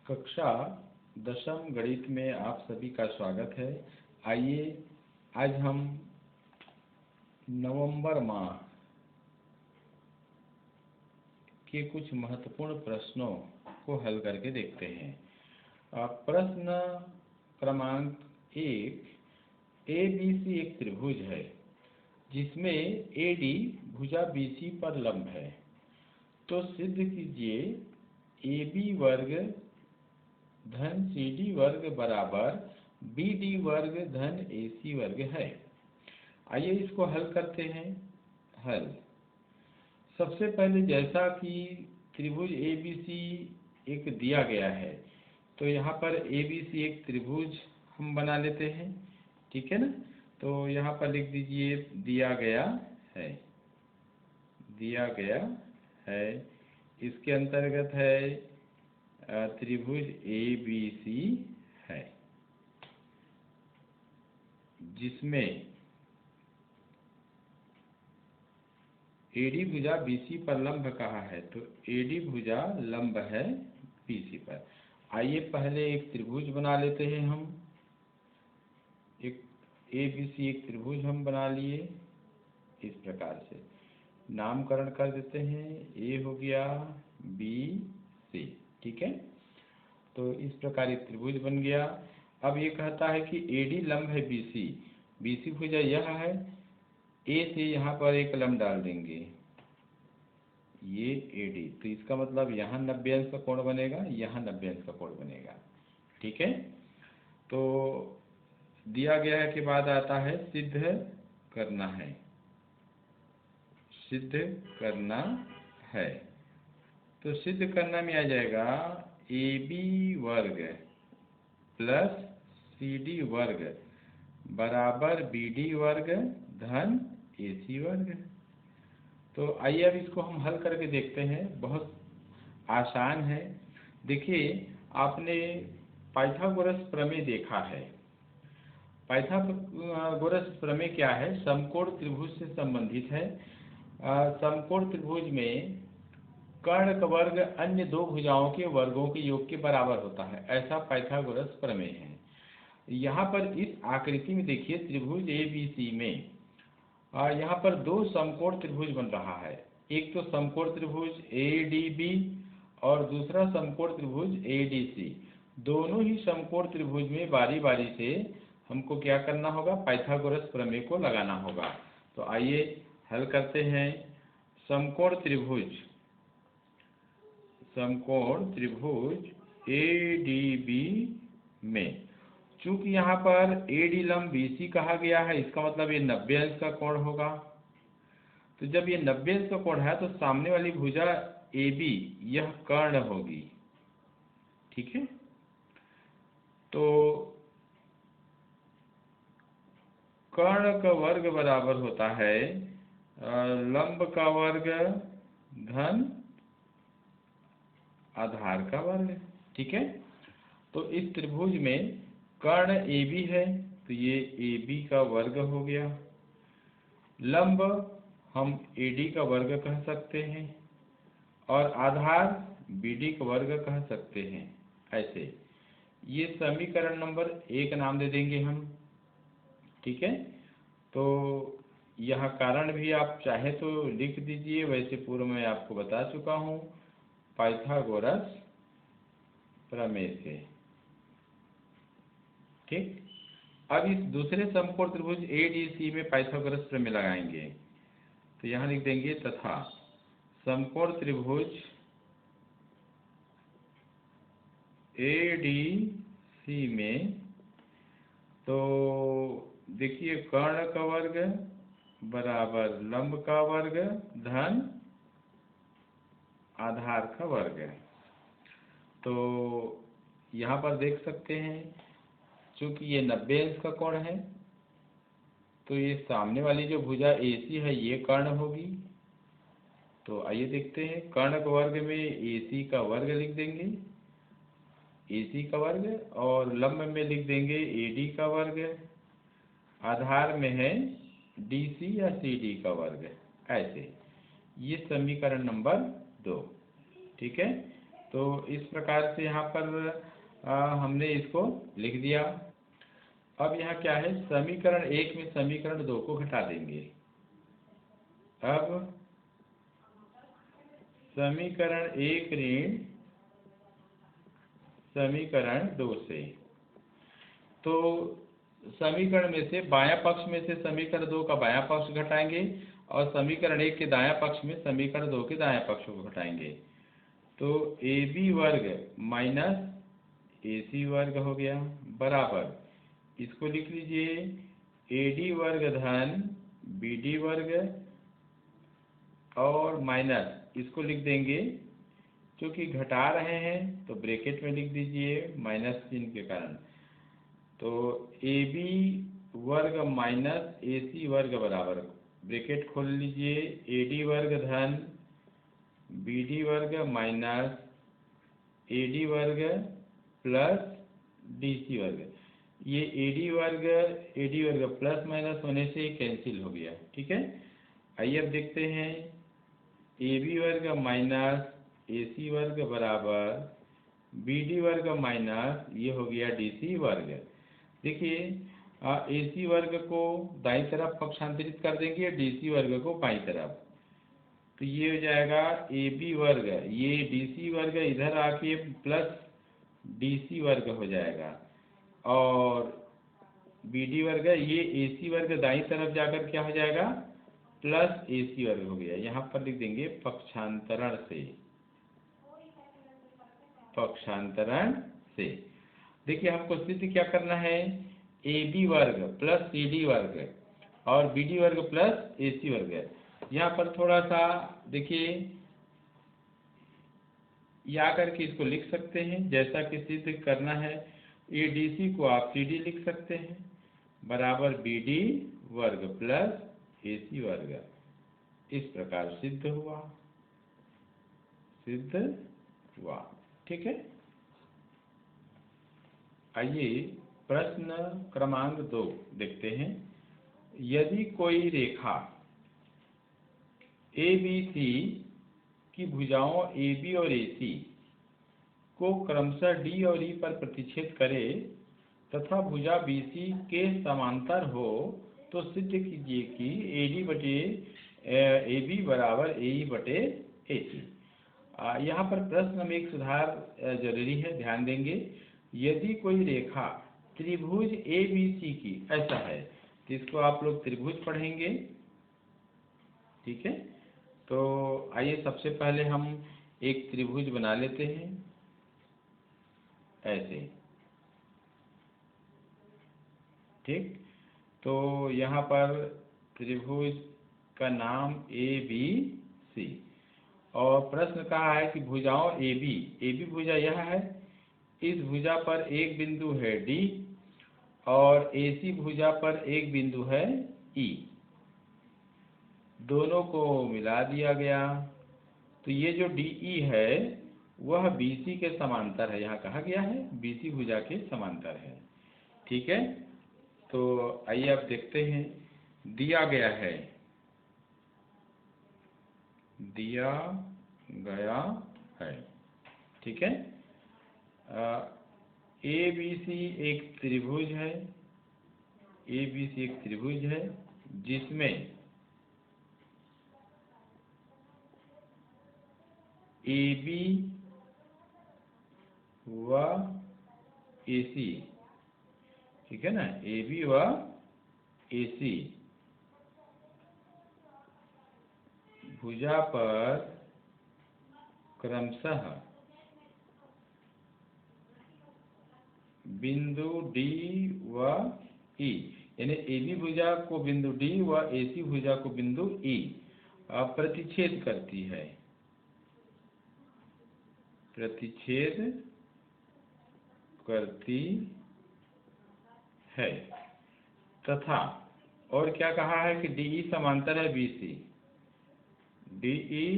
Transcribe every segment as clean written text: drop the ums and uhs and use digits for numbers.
कक्षा दशम गणित में आप सभी का स्वागत है। आइए आज हम नवंबर माह के कुछ महत्वपूर्ण प्रश्नों को हल करके देखते हैं। प्रश्न क्रमांक 1, ABC एक त्रिभुज है जिसमें AD भुजा BC पर लंब है, तो सिद्ध कीजिए AB वर्ग धन CD वर्ग बराबर BD वर्ग धन AC वर्ग है। आइए इसको हल करते हैं। हल सबसे पहले जैसा कि त्रिभुज ABC एक दिया गया है, तो यहाँ पर ABC एक त्रिभुज हम बना लेते हैं, ठीक है ना। तो यहाँ पर लिख दीजिए दिया गया है, दिया गया है। इसके अंतर्गत है त्रिभुज ABC है जिसमें AD भुजा BC पर लंब कहा है, तो AD भुजा लंब है BC पर। आइए पहले एक त्रिभुज बना लेते हैं हम। एक ABC एक त्रिभुज हम बना लिए, इस प्रकार से नामकरण कर देते हैं। A हो गया, B, C, ठीक है। तो इस प्रकार एक त्रिभुज बन गया। अब ये कहता है कि AD लंब है BC, BC भुजा यह है, A से यहाँ पर एक लंब डाल देंगे, ये AD, तो इसका मतलब यहाँ 90 अंश का कोण बनेगा, यहाँ 90 अंश का कोण बनेगा, ठीक है। तो दिया गया के बाद आता है सिद्ध करना है, सिद्ध करना है। तो सिद्ध करना में आ जाएगा AB वर्ग प्लस CD वर्ग बराबर BD वर्ग धन AC वर्ग। तो आइए अब इसको हम हल करके देखते हैं। बहुत आसान है। देखिए, आपने पाइथागोरस प्रमेय देखा है। पाइथागोरस प्रमेय क्या है? समकोण त्रिभुज से संबंधित है। समकोण त्रिभुज में कर्ण का वर्ग अन्य दो भुजाओं के वर्गों के योग के बराबर होता है, ऐसा पाइथागोरस प्रमेय है। यहाँ पर इस आकृति में देखिए, त्रिभुज ABC में यहाँ पर दो समकोण त्रिभुज बन रहा है। एक तो समकोण त्रिभुज ADB और दूसरा समकोण त्रिभुज ADC। दोनों ही समकोण त्रिभुज में बारी बारी से हमको क्या करना होगा? पाइथागोरस प्रमेय को लगाना होगा। तो आइए हल करते हैं। समकोण त्रिभुज ADB में चूंकि यहाँ पर AD लंब BC कहा गया है, इसका मतलब ये 90 अंश का कोण होगा। तो जब ये 90 अंश का कोण है, तो सामने वाली भुजा AB यह कर्ण होगी, ठीक है। तो कर्ण का वर्ग बराबर होता है लंब का वर्ग धन आधार का वर्ग, ठीक है। तो इस त्रिभुज में कर्ण AB है, तो ये AB का वर्ग हो गया। लंब हम AD का वर्ग कह सकते हैं और आधार BD का वर्ग कह सकते हैं। ऐसे ये समीकरण नंबर 1 नाम दे देंगे हम, ठीक है। तो यह कारण भी आप चाहे तो लिख दीजिए, वैसे पूर्व में आपको बता चुका हूँ पाइथागोरस प्रमेय से, ठीक। अब इस दूसरे समकोण त्रिभुज ADC में पाइथागोरस प्रमेय लगाएंगे। तो यहाँ लिख देंगे तथा समकोण त्रिभुज ADC में, तो देखिए कर्ण का वर्ग बराबर लंब का वर्ग धन आधार का वर्ग। तो यहाँ पर देख सकते हैं, चूंकि ये 90 अंश का कोण है, तो ये सामने वाली जो भुजा AC है ये कर्ण होगी। तो आइए देखते हैं, कर्ण के वर्ग में AC का वर्ग लिख देंगे, AC का वर्ग, और लंब में लिख देंगे AD का वर्ग, आधार में है DC या CD का वर्ग। ऐसे ये समीकरण नंबर 2, ठीक है। तो इस प्रकार से यहाँ पर हमने इसको लिख दिया। अब यहाँ क्या है, समीकरण 1 में समीकरण 2 को घटा देंगे। अब समीकरण 1 ऋण समीकरण 2 से, तो समीकरण में से बायां पक्ष में से समीकरण 2 का बायां पक्ष घटाएंगे और समीकरण 1 के दायां पक्ष में समीकरण 2 के दायां पक्ष को घटाएंगे। तो AB वर्ग माइनस AC वर्ग हो गया बराबर, इसको लिख लीजिए AD वर्ग धन BD वर्ग और माइनस इसको लिख देंगे, क्योंकि घटा रहे हैं तो ब्रैकेट में लिख दीजिए माइनस चिन्ह के कारण। तो AB वर्ग माइनस AC वर्ग बराबर, ब्रैकेट खोल लीजिए AD वर्ग धन BD वर्ग माइनस AD वर्ग प्लस DC वर्ग। ये AD वर्ग प्लस माइनस होने से कैंसिल हो गया। ठीक है, आइए अब देखते हैं AB वर्ग माइनस AC वर्ग बराबर BD वर्ग माइनस ये हो गया DC वर्ग। देखिए AC वर्ग को दाईं तरफ पक्षांतरित कर देंगे, DC वर्ग को बाईं तरफ, तो ये हो जाएगा AB वर्ग, ये DC वर्ग इधर आके प्लस DC वर्ग हो जाएगा, और BD वर्ग ये AC वर्ग दाईं तरफ जाकर क्या हो जाएगा, प्लस AC वर्ग हो गया। यहाँ पर लिख देंगे पक्षांतरण से, पक्षांतरण से। देखिए हमको सिद्ध क्या करना है, AB वर्ग प्लस CD वर्ग और BD वर्ग प्लस AC वर्ग। यहाँ पर थोड़ा सा देखिए या करके इसको लिख सकते हैं, जैसा कि सिद्ध करना है। ADC को आप CD लिख सकते हैं बराबर BD वर्ग प्लस AC वर्ग। इस प्रकार सिद्ध हुआ, सिद्ध हुआ। ठीक है, आइए प्रश्न क्रमांक 2 देखते हैं। यदि कोई रेखा ABC की भुजाओं AB और AC को क्रमशः D और E पर प्रतिच्छेद करे तथा भुजा BC के समांतर हो, तो सिद्ध कीजिए कि AD बटे AB बराबर AE बटे AC। यहाँ पर प्रश्न में एक सुधार जरूरी है, ध्यान देंगे। यदि कोई रेखा त्रिभुज ABC की ऐसा है, तो इसको आप लोग त्रिभुज पढ़ेंगे। ठीक है, तो आइए सबसे पहले हम एक त्रिभुज बना लेते हैं ऐसे। ठीक, तो यहाँ पर त्रिभुज का नाम ABC, और प्रश्न कहा है कि भुजाओं AB भुजा यह है, इस भुजा पर एक बिंदु है D और AC भुजा पर एक बिंदु है E, दोनों को मिला दिया गया। तो ये जो DE है वह BC के समांतर है, यहाँ कहा गया है BC भुजा के समांतर है। ठीक है, तो आइए अब देखते हैं, दिया गया है, दिया गया है। ठीक है, ABC एक त्रिभुज है, ABC एक त्रिभुज है जिसमें AB व AC, ठीक है ना, AB व AC भुजा पर क्रमशः बिंदु D व E, यानी AB भुजा को बिंदु D व AC भुजा को बिंदु E प्रतिच्छेद करती है, प्रतिच्छेद करती है। तथा और क्या कहा है कि DE समांतर है BC, DE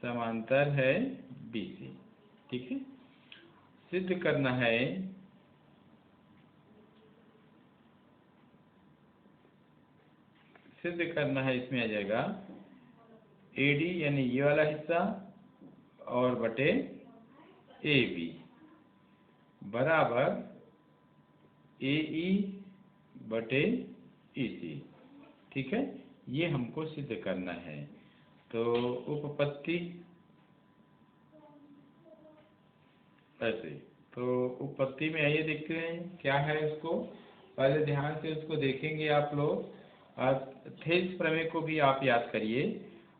समांतर है BC। ठीक है, सिद्ध करना है इसमें आ जाएगा AD यानी ये वाला हिस्सा और बटे ए बी बराबर ए ई बटे ई सी। ठीक है, ये हमको सिद्ध करना है। तो उपपत्ति ऐसे, तो उपपत्ति में आइए देखते हैं क्या है उसको। पहले ध्यान से उसको देखेंगे आप लोग। थेल्स प्रमेय को भी आप याद करिए।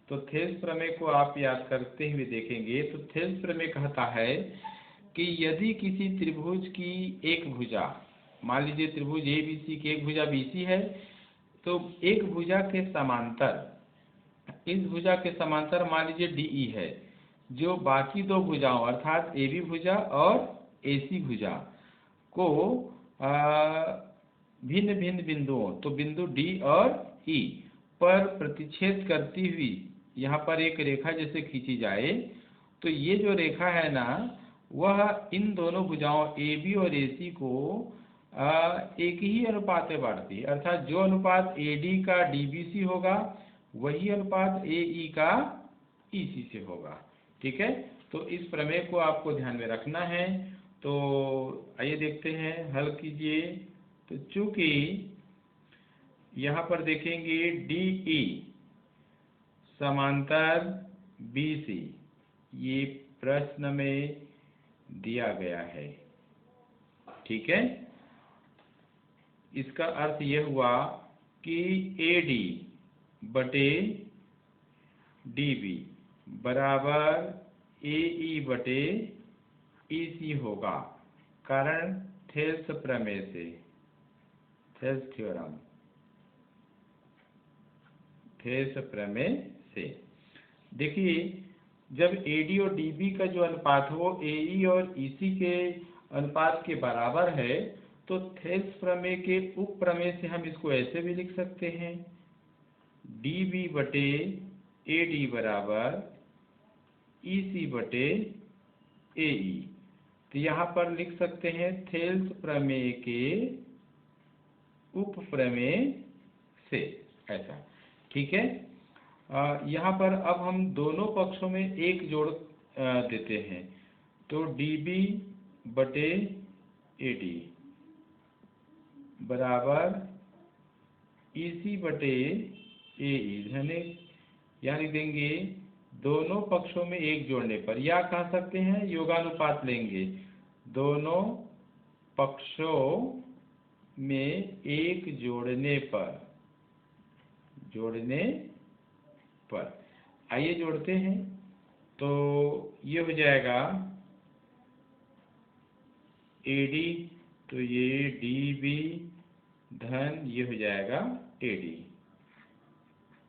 तो थेल्स प्रमेय को आप याद करते हुए देखेंगे तो थेल्स प्रमेय कहता है कि यदि किसी त्रिभुज की एक भुजा, मान लीजिए त्रिभुज ए बी सी की एक भुजा बी सी है, तो एक भुजा के समांतर, इस भुजा के समांतर मान लीजिए डी ई है, जो बाकी दो भुजाओं अर्थात ए बी भुजा और ए सी भुजा को भिन्न भिन्न बिंदुओं, तो बिंदु डी और ई पर प्रतिच्छेद करती हुई यहाँ पर एक रेखा जैसे खींची जाए, तो ये जो रेखा है ना, वह इन दोनों भुजाओं ए बी और ए सी को एक ही अनुपात में बांटती है। अर्थात जो अनुपात ए डी का डी बी सी होगा वही अनुपात ए ई का ई सी से होगा। ठीक है, तो इस प्रमेय को आपको ध्यान में रखना है। तो आइए देखते हैं, हल कीजिए। तो चूंकि यहाँ पर देखेंगे डी ई समांतर बी सी, ये प्रश्न में दिया गया है। ठीक है, इसका अर्थ यह हुआ कि ए डी बटे डी बी बराबर ए ई बटे ई सी होगा, कारण थेल्स प्रमेय से, थेल्स थ्योरम, थेल्स प्रमेय से। देखिए, जब ए डी और डी बी का जो अनुपात हो ए ई और ई सी के अनुपात के बराबर है, तो थेल्स प्रमेय के उप प्रमेय से हम इसको ऐसे भी लिख सकते हैं, डी बी बटे ए डी बराबर ई सी बटे ए ई। तो यहाँ पर लिख सकते हैं थेल्स प्रमेय के उप प्रमेय से, ऐसा। ठीक है, यहाँ पर अब हम दोनों पक्षों में एक जोड़ देते हैं, तो डी बी बटे ए डी बराबर ई सी बटे ए ई, यहाँ लिख देंगे दोनों पक्षों में एक जोड़ने पर, या कह सकते हैं योगानुपात लेंगे, दोनों पक्षों में एक जोड़ने पर आइए जोड़ते हैं। तो ये हो जाएगा ए डी, तो ये डी बी धन ये हो जाएगा ए डी,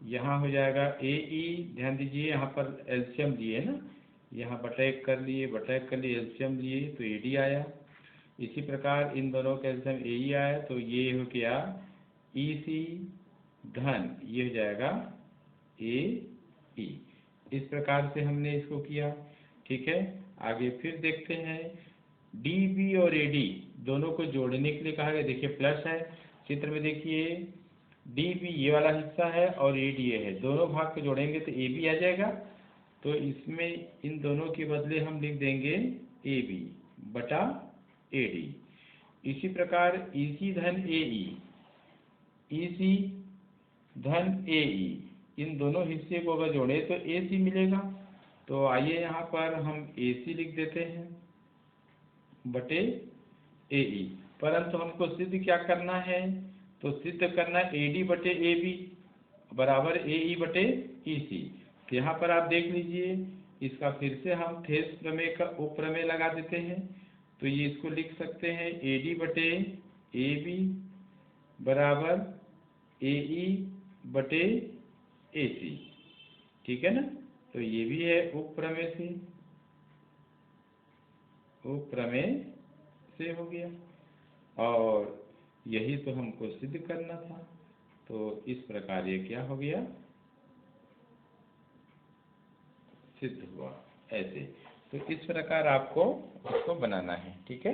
यहाँ हो जाएगा ए ई, ध्यान दीजिए यहाँ पर एलसीएम लिए ना, यहाँ बटा कर लिए एलसीएम लिए तो ए डी आया। इसी प्रकार इन दोनों का एलसीएम ए ई आया, तो ये हो गया ई सी धन ये हो जाएगा ए ई। इस प्रकार से हमने इसको किया। ठीक है, आगे फिर देखते हैं, डी बी और ए डी दोनों को जोड़ने के लिए कहा गया। देखिए प्लस है, चित्र में देखिए डी बी ये वाला हिस्सा है और ए डी ये है, दोनों भाग को जोड़ेंगे तो ए बी आ जाएगा। तो इसमें इन दोनों के बदले हम लिख देंगे ए बी बटा ए डी। इसी प्रकार ई सी धन ए ई, ई सी धन ए ई, इन दोनों हिस्से को अगर जोड़े तो ए सी मिलेगा। तो आइए यहाँ पर हम ए सी लिख देते हैं बटे ए ई, परंतु हमको सिद्ध क्या करना है, तो सिद्ध करना ए डी बटे ए बी बराबर ए ई बटे ई सी। तो यहाँ पर आप देख लीजिए, इसका फिर से हम थेल्स प्रमेय का उप प्रमेय लगा देते हैं। तो ये इसको लिख सकते हैं ए डी बटे ए बी बराबर ए ई बटे ए सी। ठीक है ना, तो ये भी है उप प्रमेय से, उप प्रमेय से हो गया, और यही तो हमको सिद्ध करना था। तो इस प्रकार ये क्या हो गया, सिद्ध हुआ ऐसे। तो इस प्रकार आपको इसको बनाना है। ठीक है।